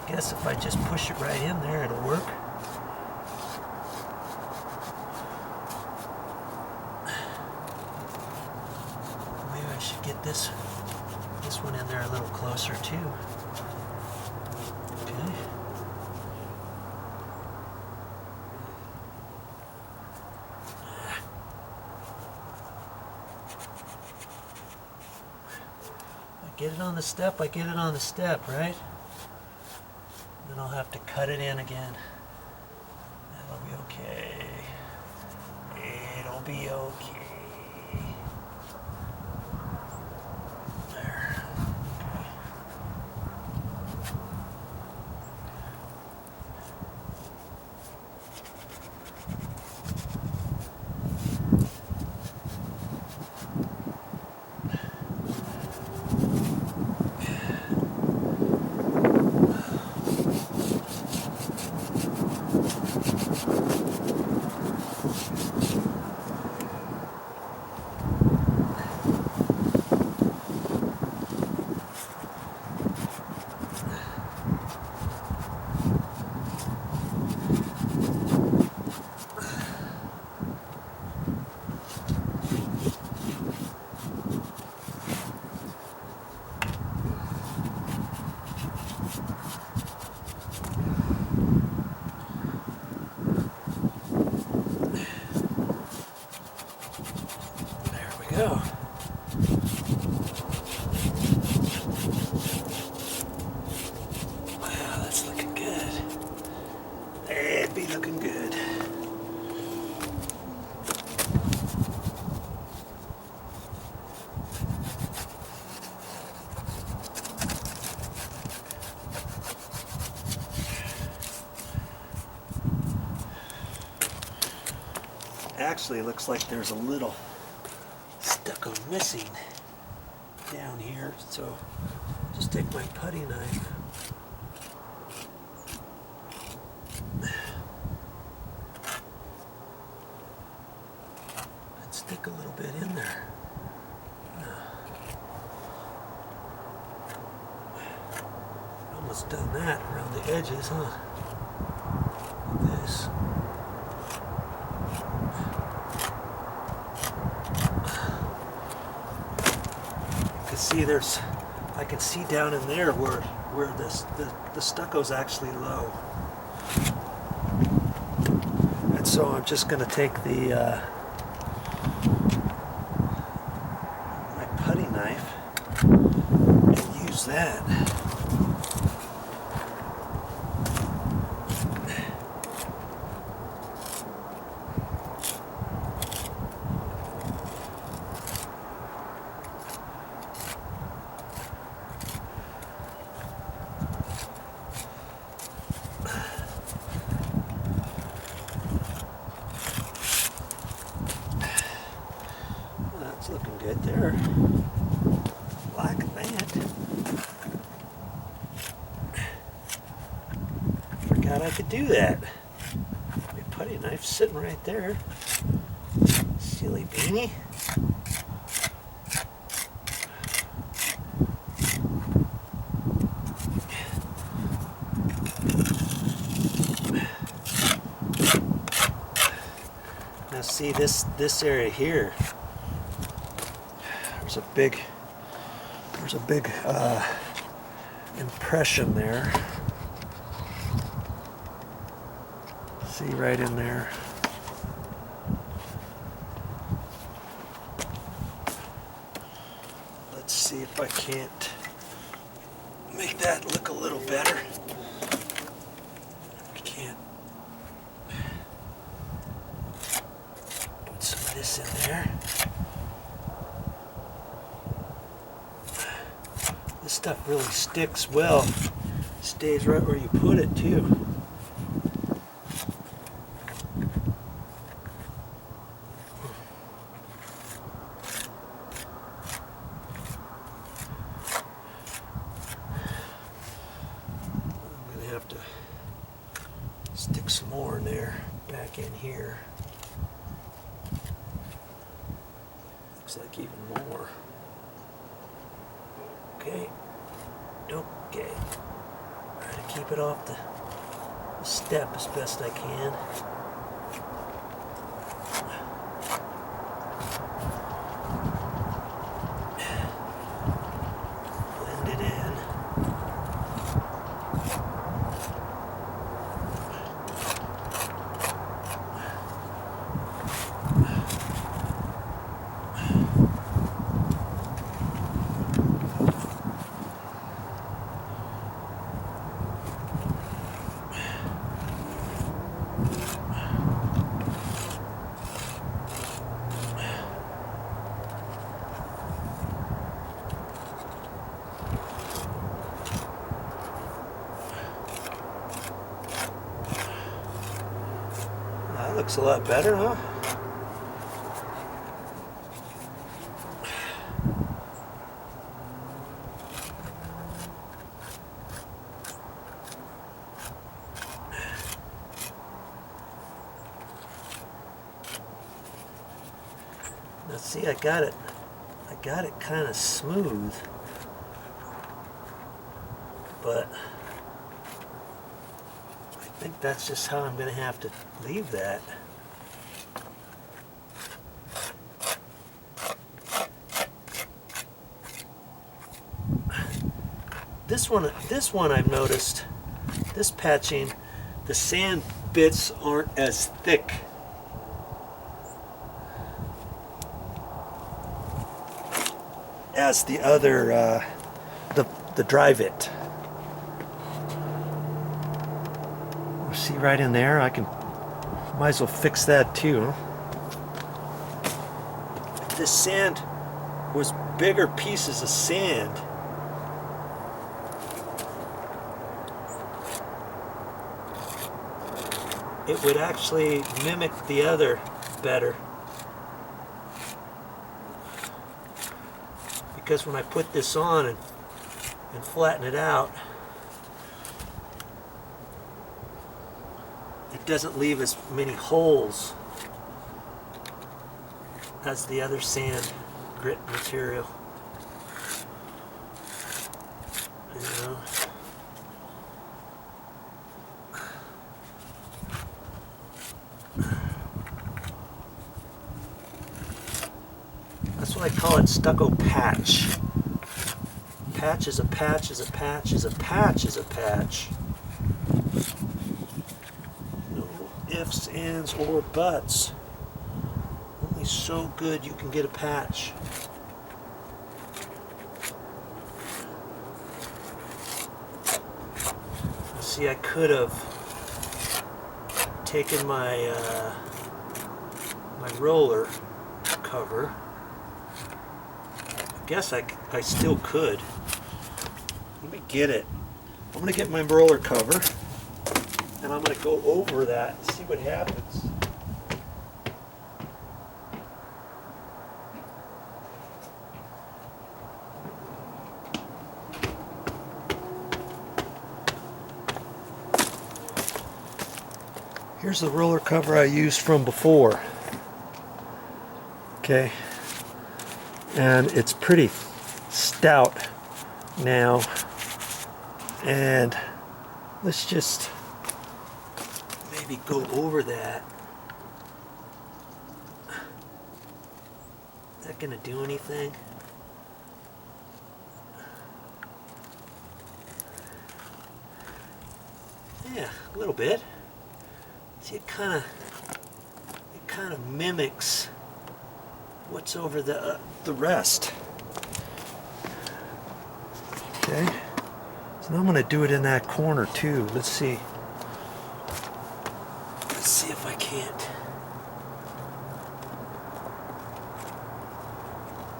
I guess if I just push it right in there, it'll work. Maybe I should get this one in there a little closer too. Okay. Get it on the step, I get it on the step, right? Then I'll have to cut it in again. That'll be okay. It'll be okay. There. Okay. Go. Wow, that's looking good. It'd be looking good. Actually, it looks like there's a little stucco missing down here, so just take my putty knife and stick a little bit in there. Almost done that around the edges, huh? Like this. See, I can see down in there where the stucco's actually low, and so I'm just going to take the my putty knife and use that. That's looking good there. Like that. Forgot I could do that. My putty knife's sitting right there. Silly beanie. Now see this area here. There's a big impression there. See right in there. Let's see if I can't make that look a little better. I can't put some of this in there. This stuff really sticks well. Stays right where you put it too. I'm going to have to stick some more in there, back in here. Looks like even more. Okay. Okay. Try to keep it off the step as best I can. Blend it in. That looks a lot better, huh? Now see, I got it kind of smooth, but I think that's just how I'm going to have to leave that. This one I've noticed, this patching, the sand bits aren't as thick as the other, the dry bit. See right in there, might as well fix that too. If this sand was bigger pieces of sand, it would actually mimic the other better. Because when I put this on and flatten it out, it doesn't leave as many holes as the other sand grit material. You know? That's what I call it, stucco patch. Patch is a patch is a patch is a patch is a patch. No ifs, ands, or buts. Only so good you can get a patch. See, I could have taken my my roller cover. I guess I still could. Let me get it. I'm going to get my roller cover and I'm going to go over that and see what happens. Here's the roller cover I used from before. Okay. And it's pretty stout now. And let's just maybe go over that. Is that gonna do anything? Yeah, a little bit. See, it kind of mimics what's over the rest. Okay, so now I'm going to do it in that corner too. Let's see. Let's see if I can't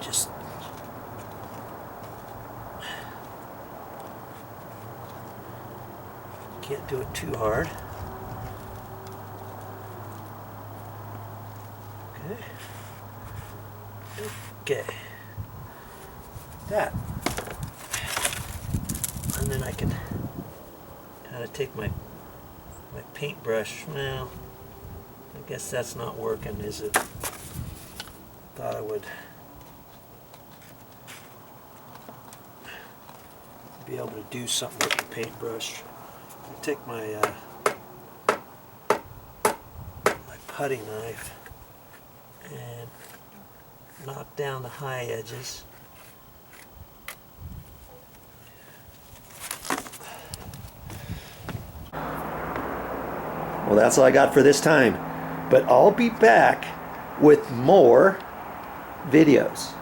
just can't do it too hard. Okay, that, and then I can kind of take my paintbrush. Well, I guess that's not working, is it? Thought I would be able to do something with the paintbrush. take my my putty knife and knock down the high edges. Well, that's all I got for this time, but I'll be back with more videos.